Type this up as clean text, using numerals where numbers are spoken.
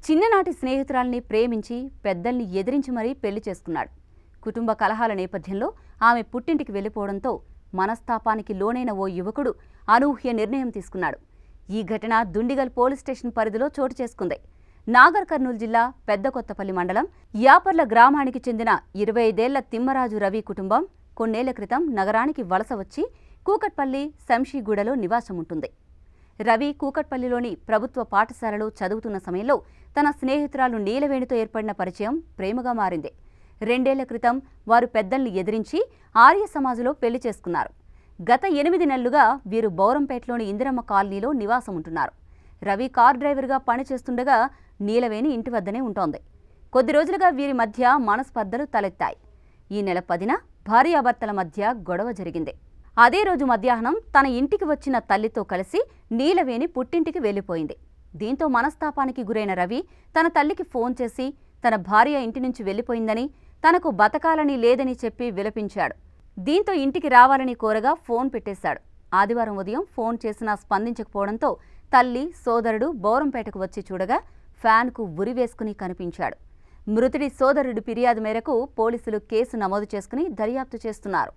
చిన్ననాటి స్నేహితురాల్ని ప్రేమించి పెద్దల్ని ఎదిరించి మరీ పెళ్లి చేసుకున్నాడు. కుటుంబ కలహాల నేపథ్యంలో ఆమె పుట్టింటికి వెళ్లిపోవడంతో మనస్తాపానికి లోనైన ఓ యువకుడు అనూహ్య నిర్ణయం తీసుకున్నాడు. ఈ ఘటన దుండిగల్ పోలీస్ స్టేషన్ పరిధిలో చోటు చేసుకుంది. నాగర్ కర్నూలు జిల్లా పెద్దకొత్తపల్లి మండలం యాపర్ల గ్రామానికి చెందిన 25 ఏళ్ల తిమ్మరాజు రవి కుటుంబం కొన్నేళ్ల క్రితం నగరానికి వలస వచ్చి కూకట్పల్లి శంషీగూడలో నివాసముంటుంది. రవి కూకట్పల్లిలోని ప్రభుత్వ పాఠశాలలో చదువుతున్న సమయంలో తన స్నేహితురాలు నీలవేణితో ఏర్పడిన పరిచయం ప్రేమగా మారింది. 2 ఏళ్ల క్రితం వారు పెద్దల్ని ఎదిరించి ఆర్య సమాజంలో పెళ్లి చేసుకున్నారు. గత 8 నెలలుగా వీరు బౌరంపేటలోని ఇందిరమ్మ కాలనీలో నివాసముంటున్నారు. రవి కార్ డ్రైవర్గా పనిచేస్తుండగా నీలవేణి ఇంటి వద్దనే ఉంటోంది. కొద్ది రోజులుగా వీరి మధ్య మనస్పర్ధలు తలెత్తాయి. ఈ నెల 10న భార్యాభర్తల మధ్య గొడవ జరిగింది. అదే రోజు మధ్యాహ్నం తన ఇంటికి వచ్చిన తల్లితో కలిసి నీలవేణి పుట్టింటికి వెళ్లిపోయింది. దీంతో మనస్తాపానికి గురైన రవి తన తల్లికి ఫోన్ చేసి తన భార్య ఇంటి నుంచి వెళ్లిపోయిందని, తనకు బతకాలని లేదని చెప్పి విలపించాడు. దీంతో ఇంటికి రావాలని కోరగా ఫోన్ పెట్టేశాడు. ఆదివారం ఉదయం ఫోన్ చేసినా స్పందించకపోవడంతో తల్లి, సోదరుడు బౌరంపేటకు వచ్చి చూడగా ఫ్యాన్కు ఉరివేసుకుని కనిపించాడు. మృతుడి సోదరుడి ఫిర్యాదు మేరకు పోలీసులు కేసు నమోదు చేసుకుని దర్యాప్తు చేస్తున్నారు.